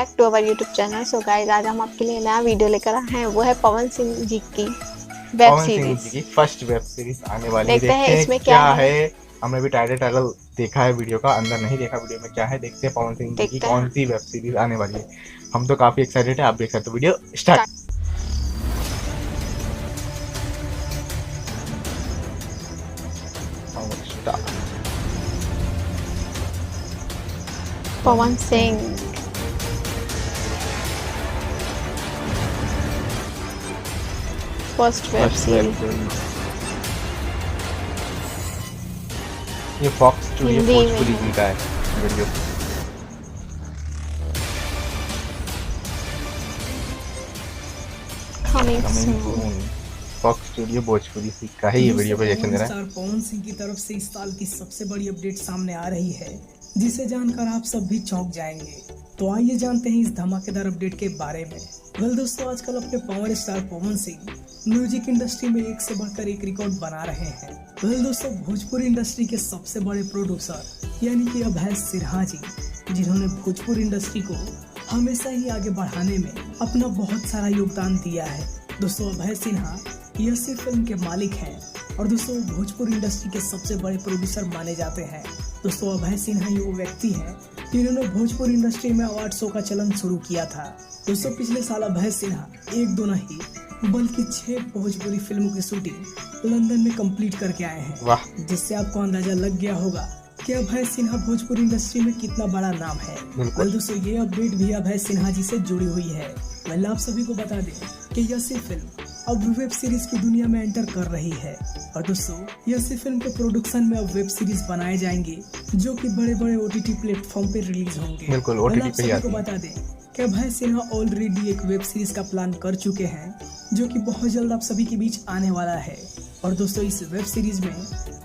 Back to our YouTube channel. So guys, आज हम आपके लिए नया वीडियो लेकर आए हैं। वो है पवन सिंह जी की वेब सीरीज की फर्स्ट वेब सीरीज आने वाली है। देखते हैं इसमें क्या है। हमने भी टाइटल देखा है वीडियो का, अंदर नहीं देखा वीडियो में क्या है। देखते हैं पवन सिंह जी की कौन सी वेब सीरीज आने वाली है। हम तो काफी एक्साइटेड है, आप देख सकते हो। Video start. Pawan Singh first web series ये फॉक्स स्टूडियो भोजपुरी जी का है video. Fox Studio Bhojpuri ji का है ये वीडियो प्रोजेक्शन दे रहा है। पवन सिंह की तरफ से इस साल की सबसे बड़ी अपडेट सामने आ रही है, जिसे जानकर आप सब भी चौंक जाएंगे। तो आइए जानते हैं इस धमाकेदार अपडेट के बारे में। वेल दोस्तों, आजकल अपने power star Pawan Singh music industry में एक से बढ़कर एक रिकॉर्ड बना रहे हैं। वेल दोस्तों, भोजपुरी इंडस्ट्री के सबसे बड़े प्रोड्यूसर यानी कि अभय सिन्हा जी, जिन्होंने भोजपुरी इंडस्ट्री को हमेशा ही आगे बढ़ाने में अपना बहुत सारा योगदान दिया है। दोस्तों, अभय सिन्हा यसी फिल्म के मालिक हैं और दोस्तों भोजपुरी इंडस्ट्री के सबसे बड़े प्रोड्यूसर माने जाते हैं। दोस्तों, अभय सिन्हा ही वो व्यक्ति हैं जिन्होंने भोजपुरी इंडस्ट्री में अवार्ड शो का चलन शुरू किया था। दोस्तों, पिछले साल अभय सिन्हा एक दो नहीं बल्कि 6 भोजपुरी फिल्मों की शूटिंग लंदन में कंप्लीट करके आए हैं, जिससे आपको अंदाजा लग गया होगा कि अभय सिन्हा भोजपुरी इंडस्ट्री में कितना बड़ा नाम है। वेल दोस्तों, ये अपडेट भी अभय सिन्हा जी से जुड़ी हुई है। वेल आप सभी को बता दें कि यसी फिल्म अब वेब सीरीज की दुनिया में एंटर कर रही है और दोस्तों यसी फिल्म के प्रोडक्शन में अब वेब सीरीज बनाए जाएंगे जो कि बड़े बड़े OTT प्लेटफॉर्म पे रिलीज होंगे। बिल्कुल, OTT पे आपको बता दें कि अभय सिन्हा ऑलरेडी एक वेब सीरीज का प्लान कर चुके हैं जो कि बहुत जल्द आप सभी के बीच आने वाला है। और दोस्तों, इस वेब सीरीज में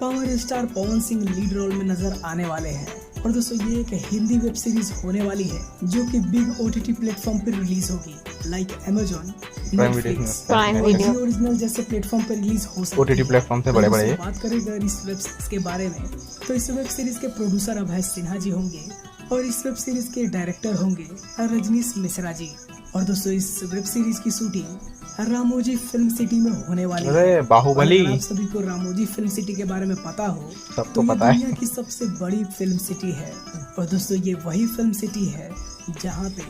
power star Pawan Singh lead role में नजर आने वाले हैं। और दोस्तों, ये एक हिंदी वेब सीरीज होने वाली है जो कि बिग OTT प्लेटफॉर्म पर रिलीज होगी, like Amazon, Netflix, prime video original जैसे प्लेटफॉर्म पर रिलीज हो सकती है। OTT प्लेटफॉर्म से बड़े-बड़े। बात करें अगर इस वेब सीरीज के बारे में, तो इस वेब सीरीज के प्रोड्यूसर अभय सिन्हा जी होंगे और इस वेब सीरीज के डायरेक्टर होंगे रजनीश मिश्रा जी। और दोस्तों, इस वेब सीरीज की शूटिंग रामोजी फिल्म सिटी में होने वाली है। बाहुबली। आप सभी को रामोजी फिल्म सिटी के बारे में पता हो सबको पता है, दुनिया की सबसे बड़ी फिल्म सिटी है। और दोस्तों, ये वही फिल्म सिटी है जहाँ पे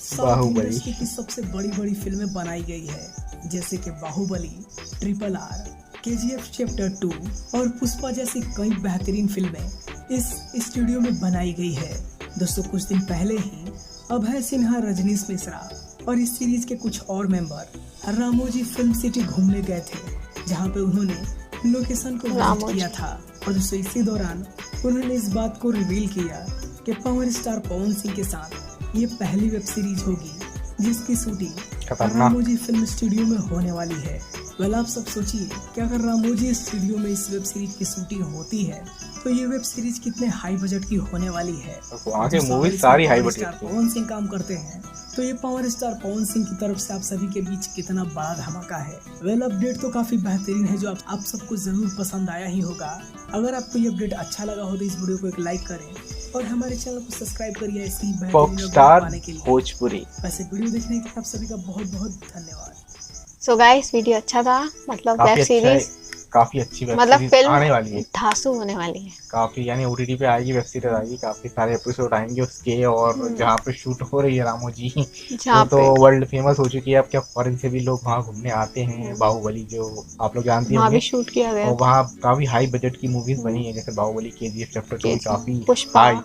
साउथ इंडस्ट्री की सबसे बड़ी फिल्में बनाई गई है, जैसे कि बाहुबली, RRR, KGF चैप्टर 2 और पुष्पा जैसी कई बेहतरीन फिल्में इस स्टूडियो में बनाई गई है। दोस्तों, कुछ दिन पहले ही अभय सिन्हा, रजनीश मिश्रा और इस सीरीज के कुछ और मेंबर रामोजी फिल्म सिटी घूमने गए थे, जहां पे उन्होंने लोकेशन को विजिट किया था। और दोस्तों, इसी दौरान उन्होंने इस बात को रिवील किया कि पावर स्टार पवन सिंह के साथ ये पहली वेब सीरीज होगी जिसकी शूटिंग रामोजी फिल्म स्टूडियो में होने वाली है। वेल आप सब सोचिए कि अगर रामोजी स्टूडियो में इस वेब सीरीज की शूटिंग होती है तो ये वेब सीरीज कितने हाई बजट की होने वाली है। आगे मूवी सारी हाई बजट की। पवन सिंह काम करते हैं तो ये पावर स्टार पवन सिंह की तरफ से आप सभी के बीच कितना बड़ा धमाका है। वेल अपडेट तो काफी बेहतरीन है जो आप सबको जरूर पसंद आया ही होगा। अगर आपको ये अपडेट अच्छा लगा हो तो इस वीडियो को एक लाइक करें और हमारे चैनल को सब्सक्राइब करिए ऐसी बेहतरीन पाने के लिए। भोजपुरी वैसे वीडियो देखने के लिए आप सभी का बहुत बहुत धन्यवाद। सो गाइस, वीडियो अच्छा था। मतलब वेब सीरीज काफी अच्छी वेब मतलब सीरीज फिल्म आने वाली है, धांसू होने वाली है काफी, यानी OTT पे आएगी, वेब सीरीज आएगी, काफी सारे एपिसोड आएंगे उसके। और जहाँ पे शूट हो रही है रामोजी, तो वर्ल्ड फेमस हो चुकी है। अब क्या फॉरेन से भी लोग वहाँ घूमने आते हैं। बाहुबली जो आप लोग जानते हैं, शूट किया गया और वहाँ काफी हाई बजट की मूवीज बनी है, जैसे बाहुबली, KGF चैप्टर 2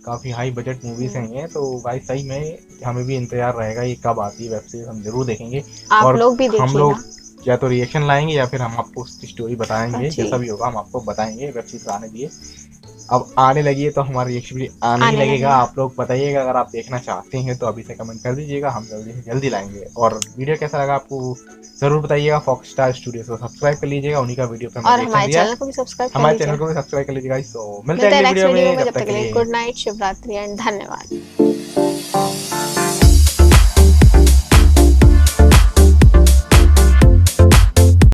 काफी हाई बजट मूवीज हैं ये। तो भाई सही में हमें भी इंतजार रहेगा ये कब आती है वेब सीरीज, हम जरूर देखेंगे। आप लोग भी हम लोग या तो रिएक्शन लाएंगे या फिर हम आपको उसकी स्टोरी बताएंगे, जैसा भी होगा हम आपको बताएंगे। वेब सीरीज आने दिए, अब आने लगी है तो हमारा रिएक्शन भी आने ही लगेगा। आप लोग बताइएगा अगर आप देखना चाहते हैं तो अभी से कमेंट कर दीजिएगा, हम जल्दी से जल्दी लाएंगे। और वीडियो कैसा लगा आपको जरूर बताइएगा। फॉक्स स्टार स्टूडियो को सब्सक्राइब कर लीजिएगा, उन्हीं का वीडियो पे हमारे चैनल को भी सब्सक्राइब कर लीजिएगा। वीडियो में। तब तक के लिए गुड नाइट, शुभ रात्रि एंड धन्यवाद।